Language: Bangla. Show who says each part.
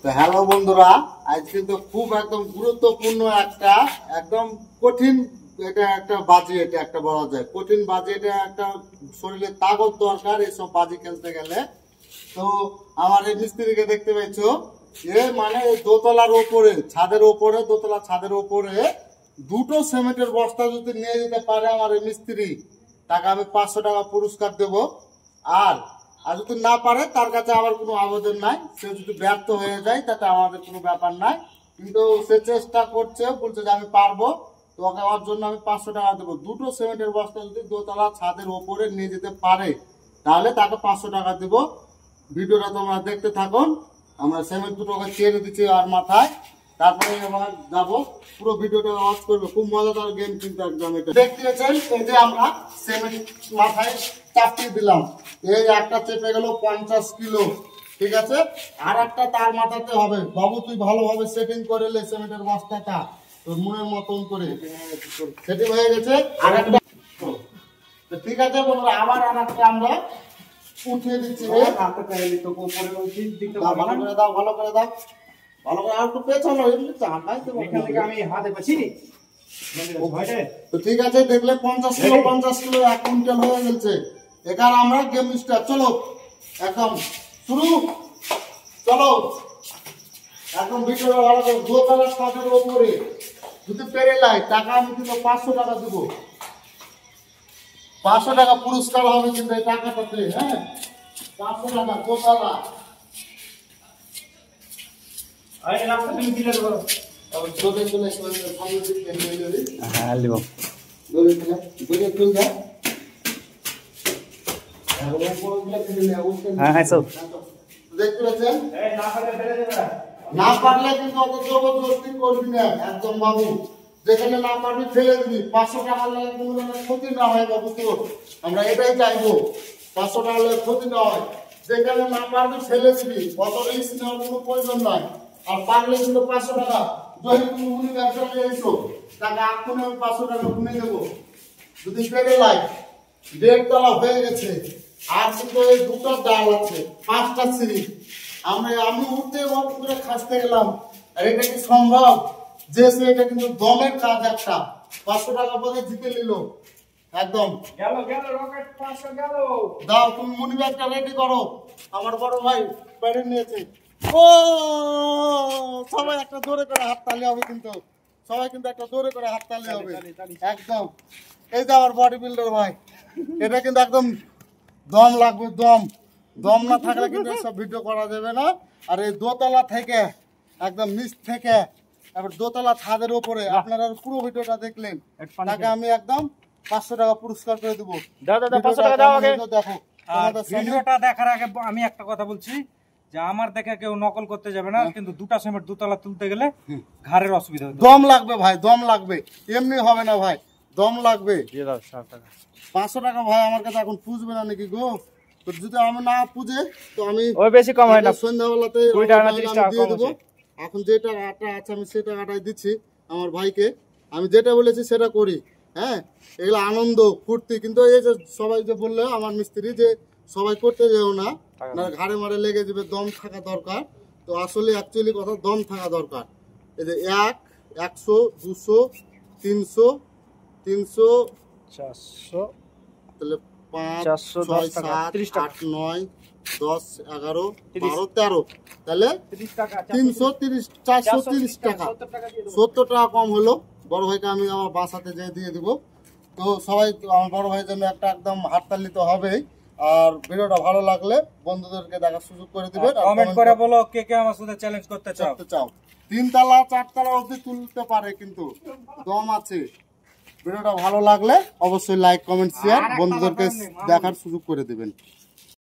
Speaker 1: তো হ্যালো বন্ধুরা, আজ কিন্তু খুব একদম গুরুত্বপূর্ণ একটা একদম কঠিন এটা একটা বাজি, এটা একটা বলা যায় কঠিন বাজি। এটা একটা শরীরে তাগত দরকার এইসব বাজি খেলতে গেলে। তো আমার এই মিস্ত্রিকে দেখতে পাইছো, মানে এই দোতলার ওপরে ছাদের ওপরে দোতলা ছাদের ওপরে দুটো সিমেন্টের বস্তা যদি নিয়ে যেতে পারে আমার এই মিস্ত্রি, তাকে আমি 500 টাকা পুরস্কার দেব। আর আর যদি না পারে তার কাছে আমার কোনো আবেদন নাই, সে যদি ব্যর্থ হয়ে যায় তাতে আমাদের কোনো ব্যাপার নাই। কিন্তু সে চেষ্টা করছে, বলছে যে আমি পারবো, তো ওকে ওর জন্য আমি 500 টাকা দেবো। দুটো সিমেন্টের বস্তা যদি দোতলা ছাদের ওপরে নিয়ে যেতে পারে তাহলে তাকে 500 টাকা দেব। ভিডিওটা তোমরা দেখতে থাকুন। আমরা সিমেন্ট দুটোকে চেড়ে দিচ্ছি আর মাথায়, তারপরে আবার যাবো। পুরো ভিডিওটা ওয়াচ করবে, খুব মজাদার গেম কিন্তু একদম। এটা দেখতে পাচ্ছেন, এই যে আমরা সিমেন্ট মাথায় চাপিয়ে দিলাম, এই একটা চেপে গেল 50 কিলো, ঠিক আছে। আর একটা তার মাথাতে হবে। বাবু তুই ভালোভাবে সেটিং করে লে সিমেন্টের বস্তাটা তোর মনের মতন করে সেটিং হয়ে গেছে। আর একটা ঠিক আছে বন্ধুরা, আবার আর একটা আমরা উঠিয়ে দিচ্ছি। ভালো করে দাও, ভালো করে দাও, ভালো করে। আর একটু পেছানো, আমি হাতে পাচ্ছি। তো ঠিক আছে, দেখলে 50 কিলো 1 কুইন্টাল হয়ে গেছে। এখানে আমরা গেম স্টার্ট। চলো একদম শুরু, চলো একদম ভিডিওটা ভালো করে। দোতলা ছাদের ওপরে যদি পেরে লাই টাকা আমি কিন্তু 500 টাকা দেবো। 500 টাকা পুরস্কার হবে কিন্তু এই টাকাটাতে। হ্যাঁ, 500 টাকা দোতলা। না পারলে কিন্তু অত জবরদস্তি করবি না একদম বাবু। যেখানে না পারবি ফেলে দিবি। 500 টাকা লাগে কোনো ক্ষতি না হয় বাবু তোর, আমরা এটাই চাইবো। 500 টাকা লাগে ক্ষতি না হয়। যেখানে না পারবি ফেলে দিবি, অত রিস্ক নেওয়ার কোনো প্রয়োজন নাই। আর পারলে কিন্তু 500 টাকা যদি তুমি উনি ব্যবসা নিয়ে এসো, তাকে এক্ষুনি আমি 500 টাকা গুনে দেবো। যদি পেরে লাই 1.5 তলা হয়ে গেছে, আর কিন্তু এই দুটো ডাল আছে, 5টা সিঁড়ি। আমি উঠতে করে খাসতে গেলাম, আর এটা কি সম্ভব? যে এটা কিন্তু দমের কাজ একটা। 500 টাকা পরে জিতে নিল একদম। দাও তুমি মনি ব্যাগটা রেডি করো, আমার বড় ভাই বাইরে নিয়েছে। ও সবাই একটা জোরে করে হাততালি হবে কিন্তু, সবাই কিন্তু একটা জোরে করে হাততালি হবে একদম। এই যে আমার বডি বিল্ডার ভাই, এটা কিন্তু একদম দম লাগবে, দম দম না থাকলে কিন্তু সব ভিডিও করা যাবে না। আর এই দোতলা থেকে একদম নিচ থেকে এবার দোতলা ছাদের উপরে আপনারা পুরো ভিডিওটা দেখলেন, তাকে আমি একদম 500 টাকা পুরস্কার করে দেবো। দাদা 500 টাকা দাও আগে। দেখো
Speaker 2: ভিডিওটা দেখার আগে আমি একটা কথা বলছি, যে আমার দেখে কেউ নকল করতে যাবে না, কিন্তু দুটা সিমেন্ট দোতলা তুলতে গেলে ঘাড়ের অসুবিধা হবে।
Speaker 1: দম লাগবে ভাই, দম লাগবে, এমনি হবে না ভাই, দম লাগবে। 500 টাকা ভাই আমার কাছে এখন পুষবে না নাকি গো? তো যদি আমি না পুজে তো আমি
Speaker 2: ওই বেশি কম হয় না,
Speaker 1: সন্ধ্যাবেলাতে দিয়ে দেবো। এখন যে টাকাটা আছে আমি সেই টাকাটাই দিচ্ছি আমার ভাইকে। আমি যেটা বলেছি সেটা করি। হ্যাঁ, এগুলো আনন্দ ফুর্তি। কিন্তু এই যে সবাই যে বললে আমার মিস্ত্রি যে সবাই করতে যেও না, ঘাড়ে মারে লেগে যাবে, দম থাকা দরকার। তো আসলে অ্যাকচুয়ালি কথা দম থাকা দরকার। এই যে 1, 100, 200, 300, 300, 400, তাহলে 5, 6, 7, 8, 9, 10, 11, 12, 13, তাহলে 330, 430 টাকা, 70 টাকা কম হলো। বড় ভাইকে আমি আমার বাসাতে যেয়ে দিয়ে দিব। তো সবাই আমার বড় ভাইয়ের জন্য একটা একদম হাততালি তো হবেই। আর ভিডিওটা ভালো লাগলে বন্ধুদেরকে দেখার সুযোগ করে দিবেন,
Speaker 2: কমেন্ট করে বলো কে কে আমার সাথে চ্যালেঞ্জ করতে চাও।
Speaker 1: 3 তলা 4 তলা অবধি তুলতে পারে, কিন্তু দম আছে। ভিডিওটা ভালো লাগলে অবশ্যই লাইক কমেন্ট শেয়ার বন্ধুদেরকে দেখার সুযোগ করে দিবেন।